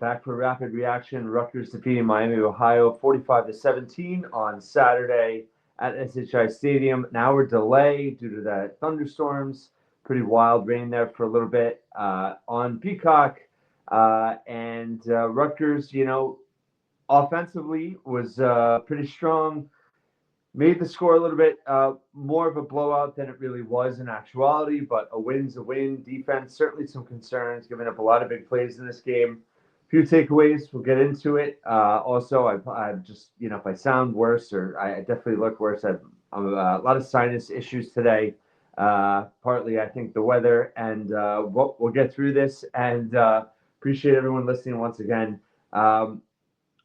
right, back for rapid reaction. Rutgers defeating Miami of Ohio 45-17 on Saturday at SHI Stadium. An hour delay due to the thunderstorms. Pretty wild rain there for a little bit on Peacock. And Rutgers, offensively was pretty strong. Made the score a little bit more of a blowout than it really was in actuality, but a win's a win. Defense, certainly some concerns, giving up a lot of big plays in this game. A few takeaways, we'll get into it. Also, I just, if I sound worse, or I definitely look worse, I'm a lot of sinus issues today. Partly, I think, the weather, and we'll get through this, and appreciate everyone listening once again.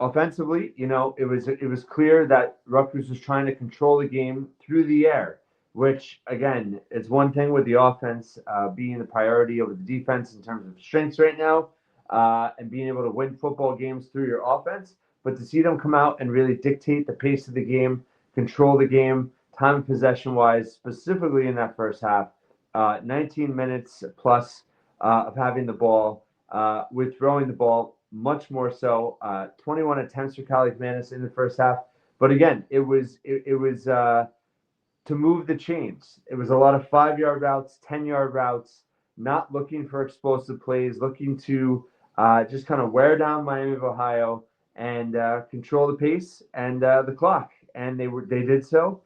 Offensively, it was clear that Rutgers was trying to control the game through the air, which again, it's one thing with the offense being the priority over the defense in terms of strengths right now, and being able to win football games through your offense. But to see them come out and really dictate the pace of the game, control the game, time of possession wise, specifically in that first half, 19 minutes plus of having the ball, with throwing the ball much more so. 21 attempts for Kalik in the first half, but again, it was to move the chains. It was a lot of 5-yard routes, 10-yard routes, not looking for explosive plays, looking to just kind of wear down Miami of Ohio and control the pace and the clock, and they did so.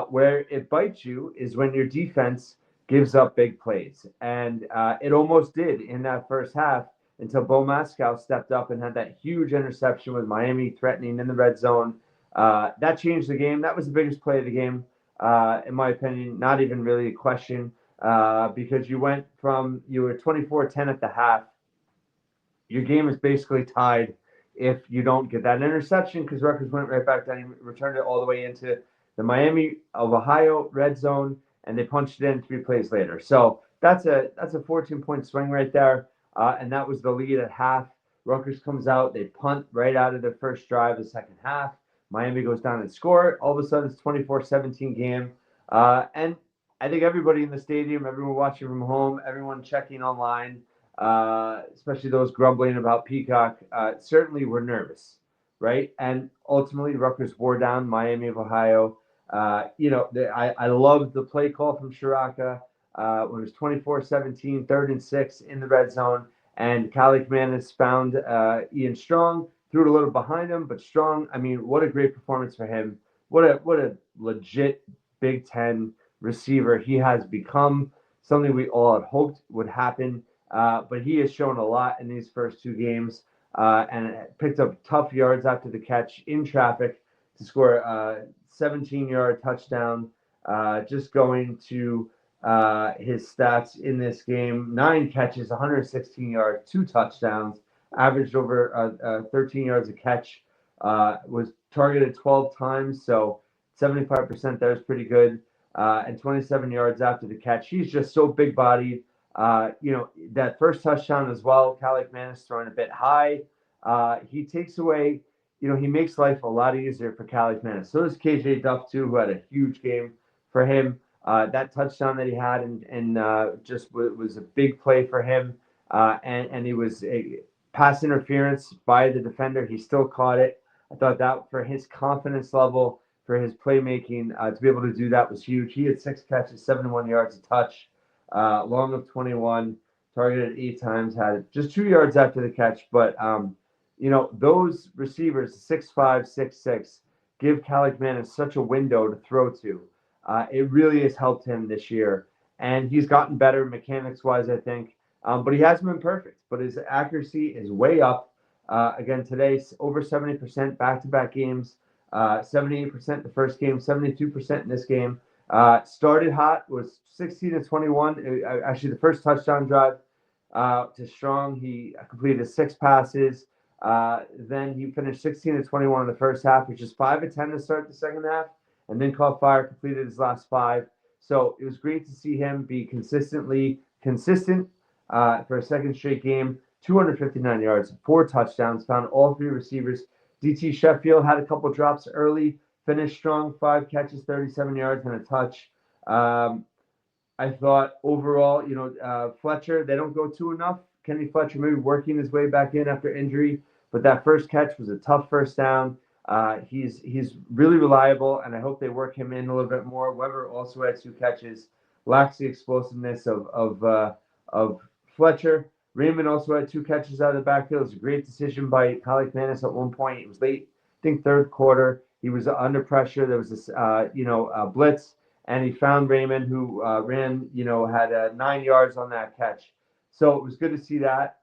Where it bites you is when your defense gives up big plays, and it almost did in that first half until Bo Mascow stepped up and had that huge interception with Miami threatening in the red zone. That changed the game. That was the biggest play of the game, in my opinion. Not even really a question, because you were 24-10 at the half. Your game is basically tied if you don't get that interception, because Rutgers went right back down and returned it all the way into the Miami of Ohio red zone, and they punched it in 3 plays later. So that's a 14-point swing right there. And that was the lead at half. Rutgers comes out, they punt right out of their first drive of the second half. Miami goes down and score. All of a sudden, it's 24-17 game. And I think everybody in the stadium, everyone watching from home, everyone checking online, especially those grumbling about Peacock, certainly were nervous, right? And ultimately, Rutgers wore down Miami of Ohio. I loved the play call from Shiraka. When it was 24-17, 3rd and 6 in the red zone, and Kalik Manis found Ian Strong, threw it a little behind him, but Strong, I mean, what a great performance for him. What a legit Big Ten receiver he has become, something we all had hoped would happen, but he has shown a lot in these first 2 games, and picked up tough yards after the catch in traffic to score a 17-yard touchdown, just going to his stats in this game: 9 catches, 116 yards, 2 touchdowns, averaged over 13 yards a catch, was targeted 12 times, so 75% there is pretty good, and 27 yards after the catch. He's just so big-bodied. That first touchdown as well, Kalik Manis throwing a bit high. He takes away, he makes life a lot easier for Kalik Manis. So does KJ Duff, too, who had a huge game for him. That touchdown that he had and just was a big play for him. And he was a pass interference by the defender. He still caught it. I thought that for his confidence level, for his playmaking, to be able to do that was huge. He had 6 catches, 71 yards a touch, long of 21, targeted 8 times, had just 2 yards after the catch. But, those receivers, 6'5", 6'6", give Kalik Manis such a window to throw to. It really has helped him this year, and he's gotten better mechanics-wise, I think. But he hasn't been perfect. But his accuracy is way up. Again, today, over 70% back-to-back games, 78% the first game, 72% in this game. Started hot, was 16-21. Actually, the first touchdown drive to Strong, he completed 6 passes. Then he finished 16-21 in the first half, which is 5 of 10 to start the second half, and then caught fire, completed his last 5. So it was great to see him be consistent for a second straight game. 259 yards, 4 touchdowns, found all 3 receivers. DT Sheffield had a couple drops early, finished strong, 5 catches, 37 yards, and a touch. I thought overall, Fletcher, they don't go to enough. Kenny Fletcher maybe working his way back in after injury, but that first catch was a tough first down. He's really reliable, and I hope they work him in a little bit more. Weber also had 2 catches, lacks the explosiveness of Fletcher. Raymond also had 2 catches out of the backfield. It was a great decision by Kyle McManus at one point. It was late, I think third quarter. He was under pressure. There was this, blitz, and he found Raymond, who ran, had 9 yards on that catch. So it was good to see that.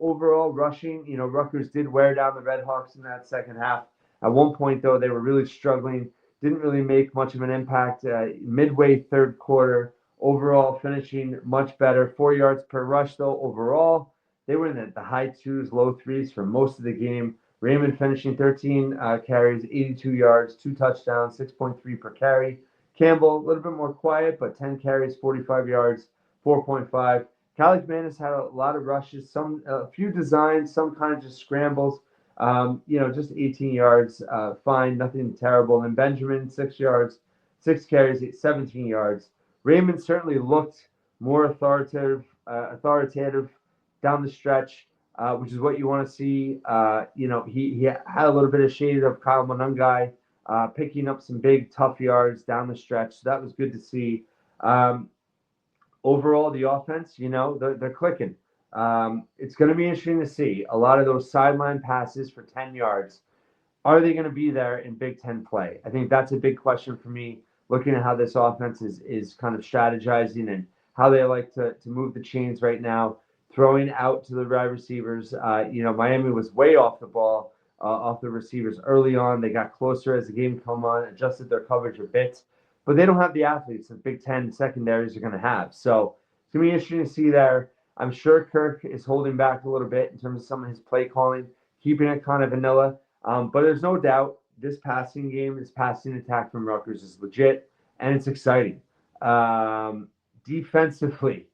Overall, rushing, Rutgers did wear down the Redhawks in that second half. At one point, though, they were really struggling, didn't really make much of an impact. Midway third quarter, overall finishing much better. 4 yards per rush, though, overall. They were in the high twos, low threes for most of the game. Raymond finishing 13 carries, 82 yards, 2 touchdowns, 6.3 per carry. Campbell, a little bit more quiet, but 10 carries, 45 yards, 4.5. Kyle McManus had a lot of rushes, a few designs, some kind of just scrambles. Just 18 yards, fine, nothing terrible. And then Benjamin, 6 yards, 6 carries, 17 yards. Raymond certainly looked more authoritative down the stretch, which is what you want to see. He had a little bit of shade of Kyle Monungai, picking up some big, tough yards down the stretch. So that was good to see. Overall, the offense, they're clicking. It's going to be interesting to see a lot of those sideline passes for 10 yards. Are they going to be there in Big Ten play? I think that's a big question for me, looking at how this offense is kind of strategizing and how they like to move the chains right now, throwing out to the wide receivers. Miami was way off the ball, off the receivers early on. They got closer as the game come on, adjusted their coverage a bit, but they don't have the athletes that Big Ten secondaries are going to have. So it's going to be interesting to see there. I'm sure Kirk is holding back a little bit in terms of some of his play calling, keeping it kind of vanilla. But there's no doubt this passing game, this passing attack from Rutgers is legit, and it's exciting. Defensively,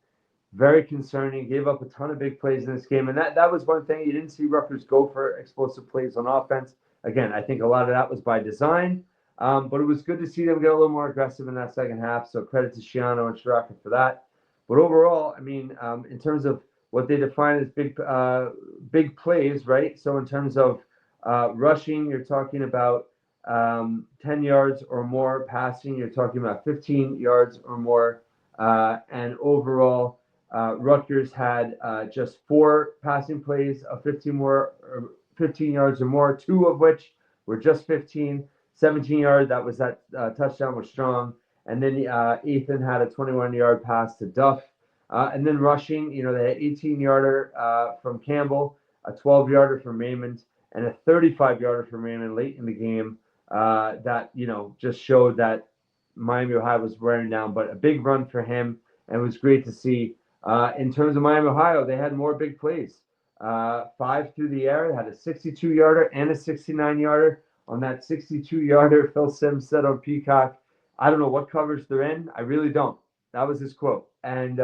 very concerning. Gave up a ton of big plays in this game, and that was one thing. You didn't see Rutgers go for explosive plays on offense. Again, I think a lot of that was by design, but it was good to see them get a little more aggressive in that second half. So credit to Shiano and Shiraka for that. But overall, I mean, in terms of what they define as big plays, right? So in terms of rushing, you're talking about 10 yards or more. Passing, you're talking about 15 yards or more. And overall, Rutgers had just 4 passing plays of 15 yards or more, 2 of which were just 15. 17-yard, that was that touchdown was strong. And then Ethan had a 21-yard pass to Duff. And then rushing, they had 18-yarder from Campbell, a 12-yarder from Raymond, and a 35-yarder from Raymond late in the game that, just showed that Miami, Ohio was wearing down. But a big run for him, and it was great to see. In terms of Miami, Ohio, they had more big plays. 5 through the air, they had a 62-yarder and a 69-yarder. On that 62-yarder, Phil Simms said on Peacock, I don't know what coverage they're in. I really don't. That was his quote. And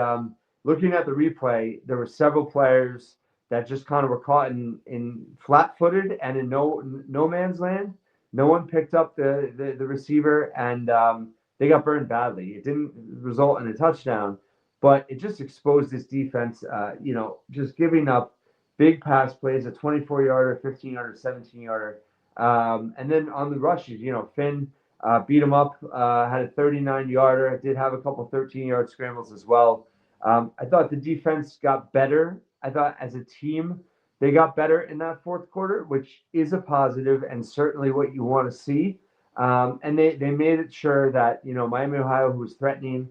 looking at the replay, there were several players that just kind of were caught in flat-footed and in no man's land. No one picked up the receiver, and they got burned badly. It didn't result in a touchdown, but it just exposed this defense, just giving up big pass plays, a 24-yarder, 15-yarder, 17-yarder. And then on the rushes, Finn beat him up, had a 39-yarder, did have a couple 13-yard scrambles as well. I thought the defense got better. I thought as a team, they got better in that fourth quarter, which is a positive and certainly what you want to see. And they made it sure that, Miami, Ohio, who was threatening,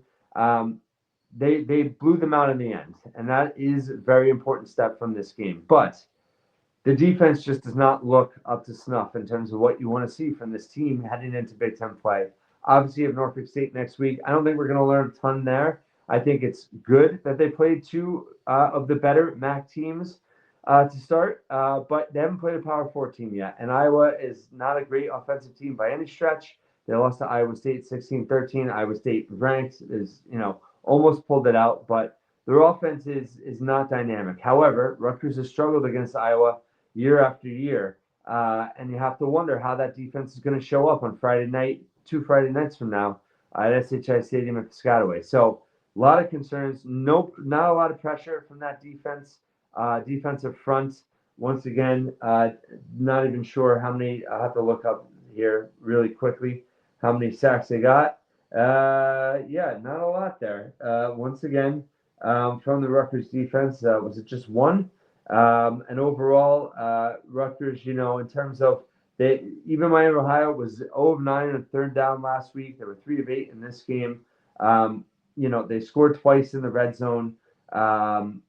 they blew them out in the end. And that is a very important step from this game. But the defense just does not look up to snuff in terms of what you want to see from this team heading into Big Ten play. Obviously, you have Norfolk State next week. I don't think we're going to learn a ton there. I think it's good that they played 2 of the better MAC teams to start, but they haven't played a Power 4 team yet. And Iowa is not a great offensive team by any stretch. They lost to Iowa State 16-13. Iowa State ranked is, almost pulled it out, but their offense is not dynamic. However, Rutgers has struggled against Iowa year after year, and you have to wonder how that defense is going to show up on Friday night, 2 Friday nights from now at SHI Stadium at Piscataway. So a lot of concerns. Nope, not a lot of pressure from that defense. Defensive front, once again, not even sure how many. I'll have to look up here really quickly how many sacks they got. Yeah, not a lot there. Once again, from the Rutgers defense, was it just one? And overall, Rutgers, in terms of even Miami, Ohio was 0 of 9 on third down last week. They were 3 of 8 in this game. They scored twice in the red zone.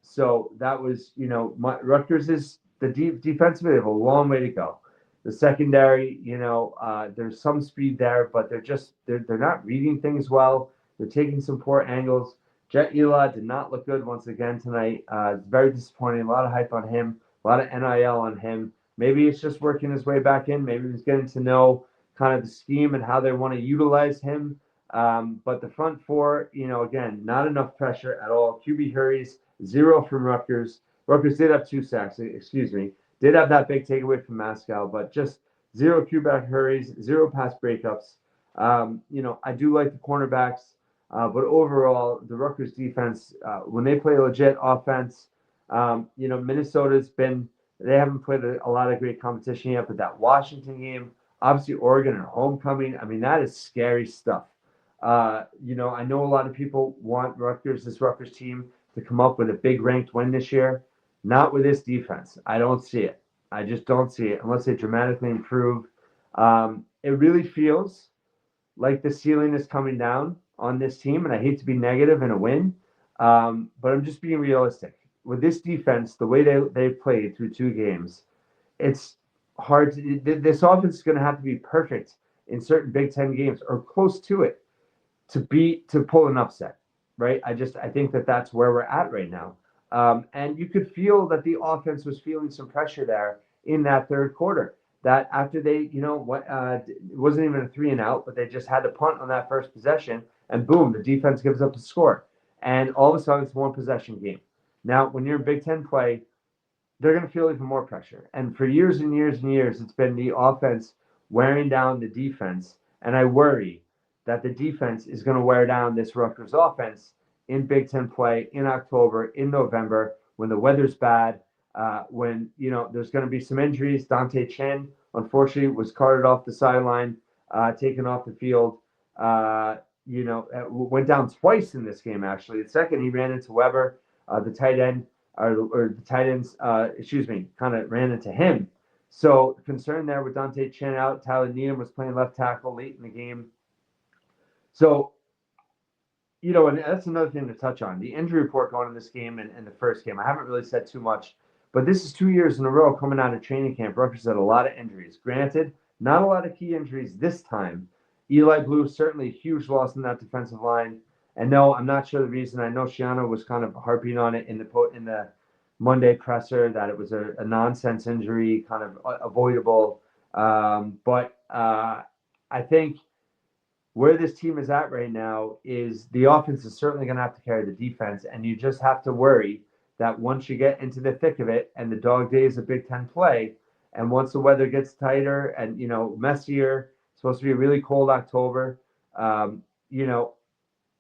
So that was, Rutgers is defensively, they have a long way to go. The secondary, there's some speed there, but they're not reading things well. They're taking some poor angles. Jet Ela did not look good once again tonight. It's very disappointing. A lot of hype on him, a lot of NIL on him. Maybe it's just working his way back in. Maybe he's getting to know kind of the scheme and how they want to utilize him. But the front four, again, not enough pressure at all. QB hurries, 0 from Rutgers. Rutgers did have 2 sacks, excuse me. Did have that big takeaway from Mascal, but just 0 QB hurries, 0 pass breakups. I do like the cornerbacks, but overall, the Rutgers defense, when they play legit offense, Minnesota's they haven't played a lot of great competition yet, but that Washington game, obviously Oregon and homecoming, I mean, that is scary stuff. I know a lot of people want this Rutgers team to come up with a big ranked win this year. Not with this defense. I don't see it. I just don't see it unless they dramatically improve. It really feels like the ceiling is coming down on this team, and I hate to be negative in a win, but I'm just being realistic. With this defense, the way they've played through 2 games, it's hard. This offense is going to have to be perfect in certain Big Ten games or close to it to pull an upset, right? I think that's where we're at right now. And you could feel that the offense was feeling some pressure there in that third quarter. That after they, it wasn't even a 3 and out, but they just had to punt on that first possession, and boom, the defense gives up a score. And all of a sudden, it's a 1-possession game. Now, when you're in Big Ten play, they're going to feel even more pressure. And for years and years and years, it's been the offense wearing down the defense. And I worry that the defense is going to wear down this Rutgers offense in Big Ten play in October, in November, when the weather's bad, when, there's going to be some injuries. Dante Chen, unfortunately, was carted off the sideline, taken off the field. Went down twice in this game, actually. The second, he ran into Weber, the tight end, or the tight ends, kind of ran into him. So concern there with Dante Chen out. Tyler Needham was playing left tackle late in the game. So, and that's another thing to touch on. The injury report going in this game and the first game, I haven't really said too much, but this is 2 years in a row coming out of training camp. Rutgers had a lot of injuries. Granted, not a lot of key injuries this time. Eli Blue, certainly a huge loss in that defensive line. And no, I'm not sure the reason. I know Shiano was kind of harping on it in the Monday presser that it was a nonsense injury, kind of avoidable. But I think where this team is at right now is the offense is certainly going to have to carry the defense, and you just have to worry that once you get into the thick of it and the dog days of Big Ten play, and once the weather gets tighter and messier, it's supposed to be a really cold October.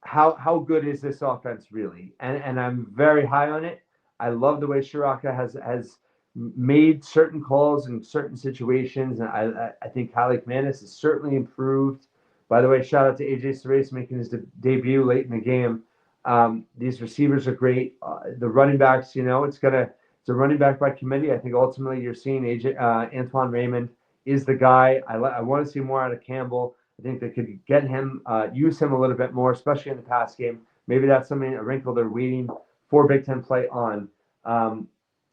How good is this offense really? And I'm very high on it. I love the way Shiraka has made certain calls in certain situations, and I think Halleck Manis has certainly improved. By the way, shout out to AJ Cerez making his debut late in the game. These receivers are great. The running backs, it's a running back by committee. I think ultimately you're seeing Antoine Raymond is the guy. I want to see more out of Campbell. I think they could get him, use him a little bit more, especially in the pass game. Maybe that's a wrinkle they're waiting for Big Ten play on.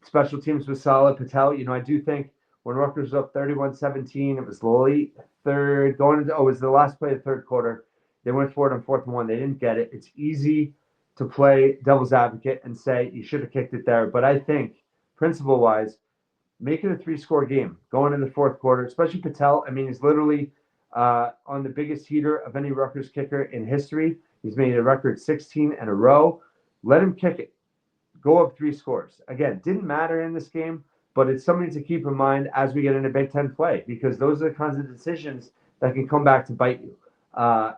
Special teams was solid. Patel, I do think when Rutgers was up 31-17, it was late third, it was the last play of the third quarter. They went for it on 4th and 1. They didn't get it. It's easy to play devil's advocate and say you should have kicked it there. But I think, principle-wise, make it a 3-score game going into the 4th quarter, especially Patel. I mean, he's literally on the biggest heater of any Rutgers kicker in history. He's made a record 16 in a row. Let him kick it. Go up 3 scores. Again, didn't matter in this game, but it's something to keep in mind as we get into Big Ten play, because those are the kinds of decisions that can come back to bite you.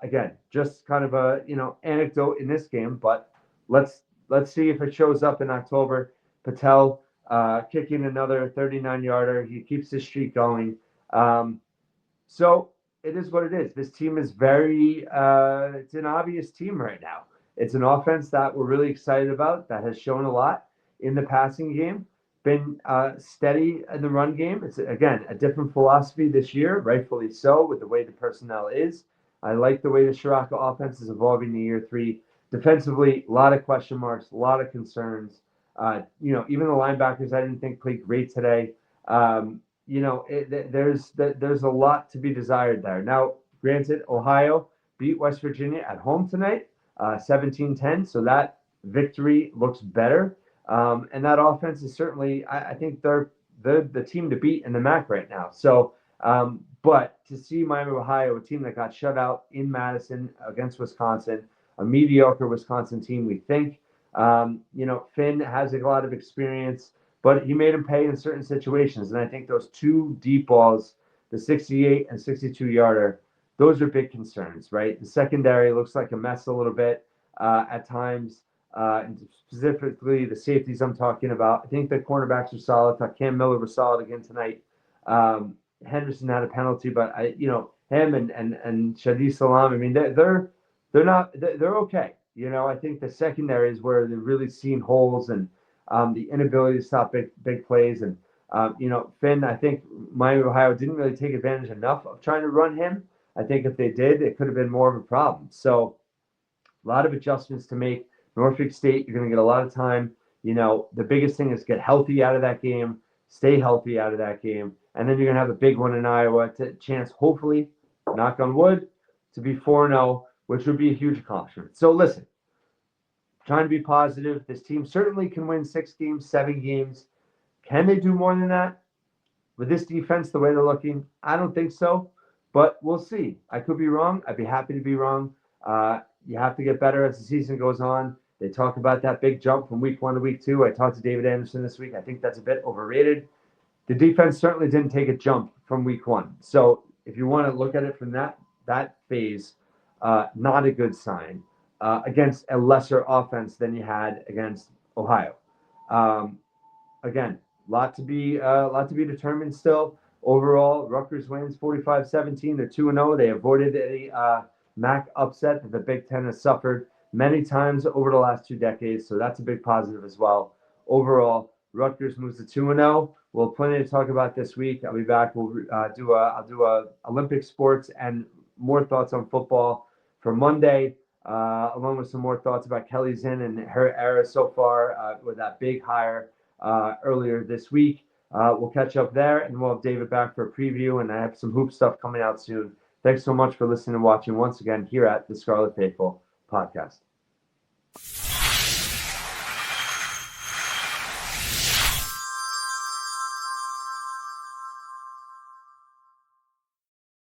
Again, just kind of a anecdote in this game, but let's see if it shows up in October. Patel, kicking another 39-yarder. He keeps his streak going. So it is what it is. This team is it's an obvious team right now. It's an offense that we're really excited about, that has shown a lot in the passing game, been steady in the run game. It's, again, a different philosophy this year, rightfully so, with the way the personnel is. I like the way the Shiraka offense is evolving in year three. Defensively, a lot of question marks, a lot of concerns. Even the linebackers I didn't think played great today. There's a lot to be desired there. Now, granted, Ohio beat West Virginia at home tonight, 17-10, so that victory looks better. And that offense is certainly, I think they're the team to beat in the MAC right now. So, but to see Miami of Ohio, a team that got shut out in Madison against Wisconsin, a mediocre Wisconsin team, we think. Finn has a lot of experience, but he made him pay in certain situations. And I think those two deep balls, the 68 and 62-yarder, those are big concerns, right? The secondary looks like a mess a little bit at times, and specifically the safeties I'm talking about. I think the cornerbacks are solid. I thought Cam Miller was solid again tonight. Henderson had a penalty, but him and Shadi Salam, I mean, they're okay. I think the secondary is where they've really seen holes and the inability to stop big plays. And, Finn, I think Miami of Ohio didn't really take advantage enough of trying to run him. I think if they did, it could have been more of a problem. So a lot of adjustments to make. Norfolk State, you're going to get a lot of time. The biggest thing is get healthy out of that game, stay healthy out of that game. And then you're going to have a big one in Iowa to chance, hopefully, knock on wood, to be 4-0, which would be a huge accomplishment. So listen, trying to be positive. This team certainly can win 6 games, 7 games. Can they do more than that? With this defense, the way they're looking, I don't think so. But we'll see. I could be wrong. I'd be happy to be wrong. You have to get better as the season goes on. They talk about that big jump from week 1 to week 2. I talked to David Anderson this week. I think that's a bit overrated. The defense certainly didn't take a jump from week 1. So if you want to look at it from that phase, not a good sign against a lesser offense than you had against Ohio. Again, lot to be determined still. Overall, Rutgers wins 45-17. They're 2-0. They avoided a MAC upset that the Big Ten has suffered many times over the last 2 decades, so that's a big positive as well. Overall, Rutgers moves to 2-0. We'll have plenty to talk about this week. I'll be back. I'll do a Olympic sports and more thoughts on football for Monday, along with some more thoughts about Kelly Zinn and her era so far with that big hire earlier this week. We'll catch up there, and we'll have David back for a preview, and I have some hoop stuff coming out soon. Thanks so much for listening and watching once again here at the Scarlet Faithful podcast.